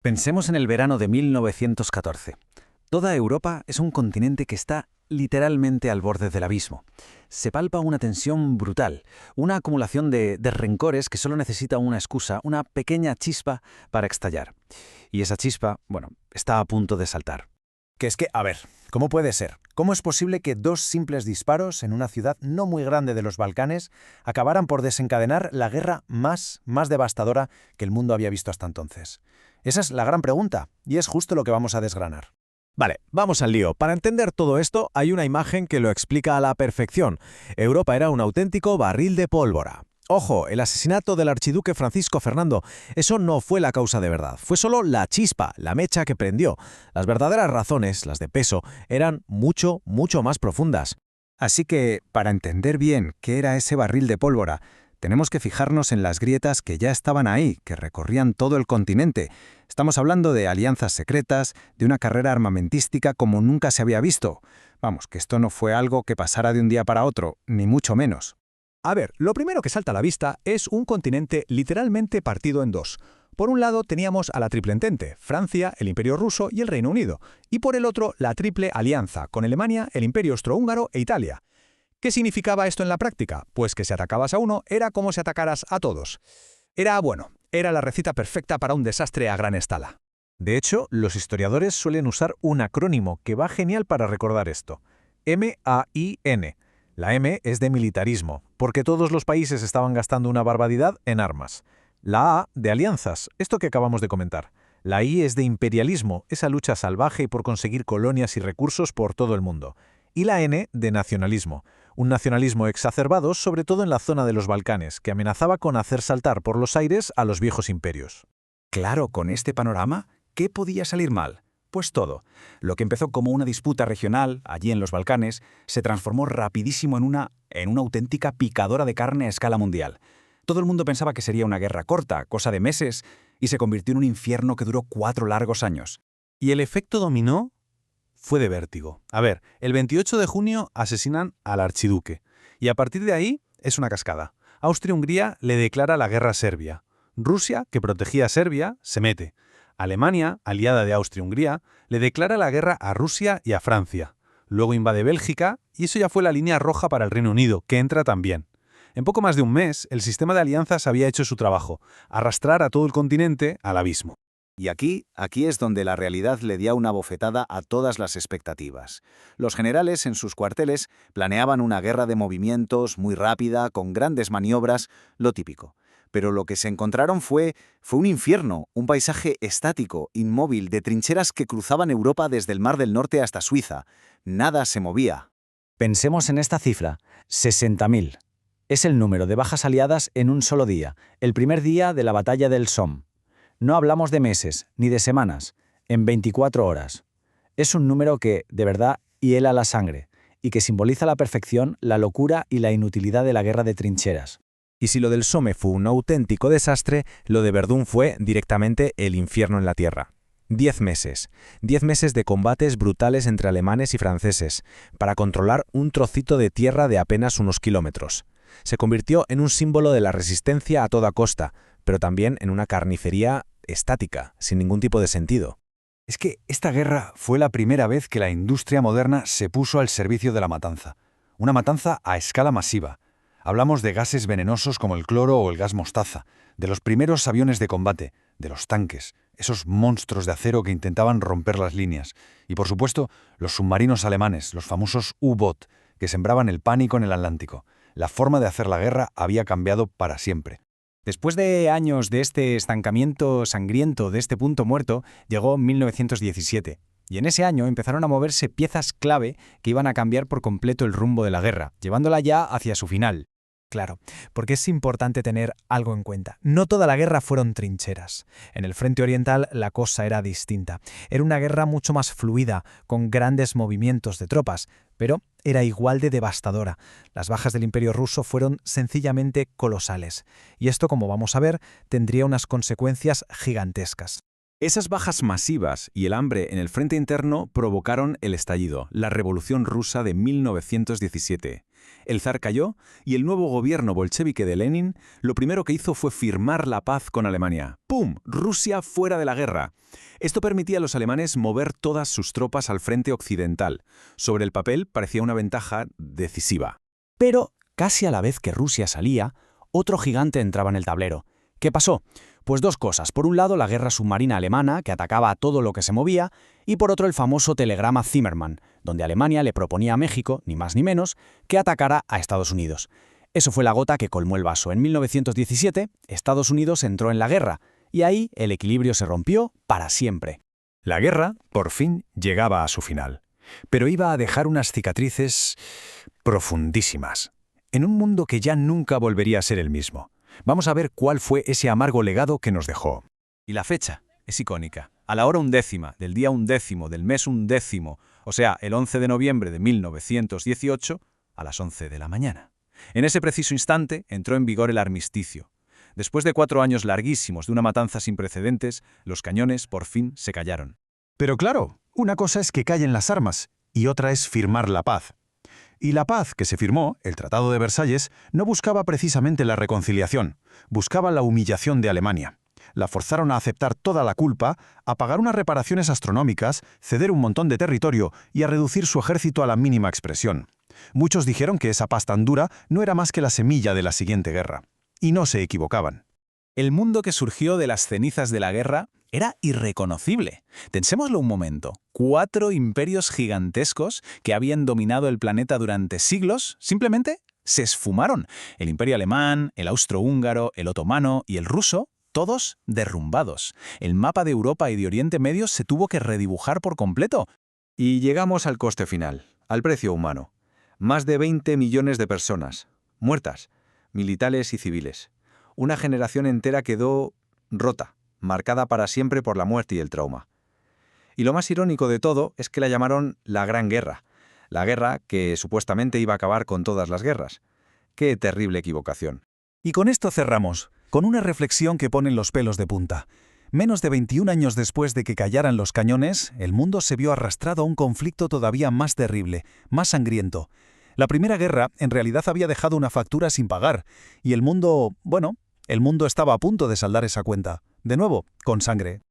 Pensemos en el verano de 1914. Toda Europa es un continente que está literalmente al borde del abismo. Se palpa una tensión brutal, una acumulación de rencores que solo necesita una excusa, una pequeña chispa para estallar. Y esa chispa, bueno, está a punto de saltar. A ver, ¿cómo puede ser? ¿Cómo es posible que dos simples disparos en una ciudad no muy grande de los Balcanes acabaran por desencadenar la guerra más devastadora que el mundo había visto hasta entonces? Esa es la gran pregunta, y es justo lo que vamos a desgranar. Vale, vamos al lío. Para entender todo esto, hay una imagen que lo explica a la perfección. Europa era un auténtico barril de pólvora. Ojo, el asesinato del archiduque Francisco Fernando, eso no fue la causa de verdad, fue solo la chispa, la mecha que prendió. Las verdaderas razones, las de peso, eran mucho más profundas. Así que, para entender bien qué era ese barril de pólvora, tenemos que fijarnos en las grietas que ya estaban ahí, que recorrían todo el continente. Estamos hablando de alianzas secretas, de una carrera armamentística como nunca se había visto. Vamos, que esto no fue algo que pasara de un día para otro, ni mucho menos. A ver, lo primero que salta a la vista es un continente literalmente partido en dos. Por un lado teníamos a la Triple Entente, Francia, el Imperio Ruso y el Reino Unido, y por el otro la Triple Alianza, con Alemania, el Imperio Austrohúngaro e Italia. ¿Qué significaba esto en la práctica? Pues que si atacabas a uno era como si atacaras a todos. Era la receta perfecta para un desastre a gran escala. De hecho, los historiadores suelen usar un acrónimo que va genial para recordar esto. MAIN. La M es de militarismo, porque todos los países estaban gastando una barbaridad en armas. La A, de alianzas, esto que acabamos de comentar. La I es de imperialismo, esa lucha salvaje por conseguir colonias y recursos por todo el mundo. Y la N, de nacionalismo, un nacionalismo exacerbado sobre todo en la zona de los Balcanes, que amenazaba con hacer saltar por los aires a los viejos imperios. Claro, con este panorama, ¿qué podía salir mal? Pues todo. Lo que empezó como una disputa regional, allí en los Balcanes, se transformó rapidísimo en una auténtica picadora de carne a escala mundial. Todo el mundo pensaba que sería una guerra corta, cosa de meses, y se convirtió en un infierno que duró 4 largos años. Y el efecto dominó fue de vértigo. A ver, el 28 de junio asesinan al archiduque, y a partir de ahí es una cascada. Austria-Hungría le declara la guerra a Serbia. Rusia, que protegía a Serbia, se mete. Alemania, aliada de Austria-Hungría, le declara la guerra a Rusia y a Francia. Luego invade Bélgica, y eso ya fue la línea roja para el Reino Unido, que entra también. En poco más de un mes, el sistema de alianzas había hecho su trabajo, arrastrar a todo el continente al abismo. Y aquí es donde la realidad le dio una bofetada a todas las expectativas. Los generales en sus cuarteles planeaban una guerra de movimientos muy rápida, con grandes maniobras, lo típico. Pero lo que se encontraron fue un infierno, un paisaje estático, inmóvil, de trincheras que cruzaban Europa desde el Mar del Norte hasta Suiza. Nada se movía. Pensemos en esta cifra, 60.000. Es el número de bajas aliadas en un solo día, el primer día de la batalla del Somme. No hablamos de meses, ni de semanas, en 24 horas. Es un número que, de verdad, hiela la sangre, y que simboliza a la perfección la locura y la inutilidad de la guerra de trincheras. Y si lo del Somme fue un auténtico desastre, lo de Verdún fue directamente el infierno en la tierra. 10 meses. 10 meses de combates brutales entre alemanes y franceses, para controlar un trocito de tierra de apenas unos kilómetros. Se convirtió en un símbolo de la resistencia a toda costa, pero también en una carnicería estática, sin ningún tipo de sentido. Es que esta guerra fue la primera vez que la industria moderna se puso al servicio de la matanza. Una matanza a escala masiva. Hablamos de gases venenosos como el cloro o el gas mostaza, de los primeros aviones de combate, de los tanques, esos monstruos de acero que intentaban romper las líneas, y por supuesto los submarinos alemanes, los famosos U-Boot, que sembraban el pánico en el Atlántico. La forma de hacer la guerra había cambiado para siempre. Después de años de este estancamiento sangriento, de este punto muerto, llegó 1917. Y en ese año empezaron a moverse piezas clave que iban a cambiar por completo el rumbo de la guerra, llevándola ya hacia su final. Claro, porque es importante tener algo en cuenta. No toda la guerra fueron trincheras. En el frente oriental la cosa era distinta. Era una guerra mucho más fluida, con grandes movimientos de tropas, pero era igual de devastadora. Las bajas del Imperio ruso fueron sencillamente colosales. Y esto, como vamos a ver, tendría unas consecuencias gigantescas. Esas bajas masivas y el hambre en el frente interno provocaron el estallido, la Revolución Rusa de 1917. El zar cayó y el nuevo gobierno bolchevique de Lenin lo primero que hizo fue firmar la paz con Alemania. ¡Pum! Rusia fuera de la guerra. Esto permitía a los alemanes mover todas sus tropas al frente occidental. Sobre el papel parecía una ventaja decisiva. Pero, casi a la vez que Rusia salía, otro gigante entraba en el tablero. ¿Qué pasó? Pues dos cosas. Por un lado, la guerra submarina alemana, que atacaba a todo lo que se movía, y por otro, el famoso telegrama Zimmermann, donde Alemania le proponía a México, ni más ni menos, que atacara a Estados Unidos. Eso fue la gota que colmó el vaso. En 1917, Estados Unidos entró en la guerra, y ahí el equilibrio se rompió para siempre. La guerra, por fin, llegaba a su final, pero iba a dejar unas cicatrices profundísimas, en un mundo que ya nunca volvería a ser el mismo. Vamos a ver cuál fue ese amargo legado que nos dejó. Y la fecha es icónica. A la hora 1/10, del día 1/10, del mes 1/10, o sea, el 11 de noviembre de 1918, a las 11 de la mañana. En ese preciso instante entró en vigor el armisticio. Después de 4 años larguísimos de una matanza sin precedentes, los cañones por fin se callaron. Pero claro, una cosa es que callen las armas y otra es firmar la paz. Y la paz que se firmó, el Tratado de Versalles, no buscaba precisamente la reconciliación, buscaba la humillación de Alemania. La forzaron a aceptar toda la culpa, a pagar unas reparaciones astronómicas, ceder un montón de territorio y a reducir su ejército a la mínima expresión. Muchos dijeron que esa paz tan dura no era más que la semilla de la siguiente guerra. Y no se equivocaban. El mundo que surgió de las cenizas de la guerra era irreconocible. Pensémoslo un momento. 4 imperios gigantescos que habían dominado el planeta durante siglos simplemente se esfumaron. El imperio alemán, el austrohúngaro, el otomano y el ruso, todos derrumbados. El mapa de Europa y de Oriente Medio se tuvo que redibujar por completo. Y llegamos al coste final, al precio humano. Más de 20 millones de personas, muertas, militares y civiles. Una generación entera quedó rota, marcada para siempre por la muerte y el trauma. Y lo más irónico de todo es que la llamaron la Gran Guerra, la guerra que supuestamente iba a acabar con todas las guerras. ¡Qué terrible equivocación! Y con esto cerramos, con una reflexión que pone los pelos de punta. Menos de 21 años después de que callaran los cañones, el mundo se vio arrastrado a un conflicto todavía más terrible, más sangriento. La Primera Guerra en realidad había dejado una factura sin pagar, y el mundo, el mundo estaba a punto de saldar esa cuenta, de nuevo, con sangre.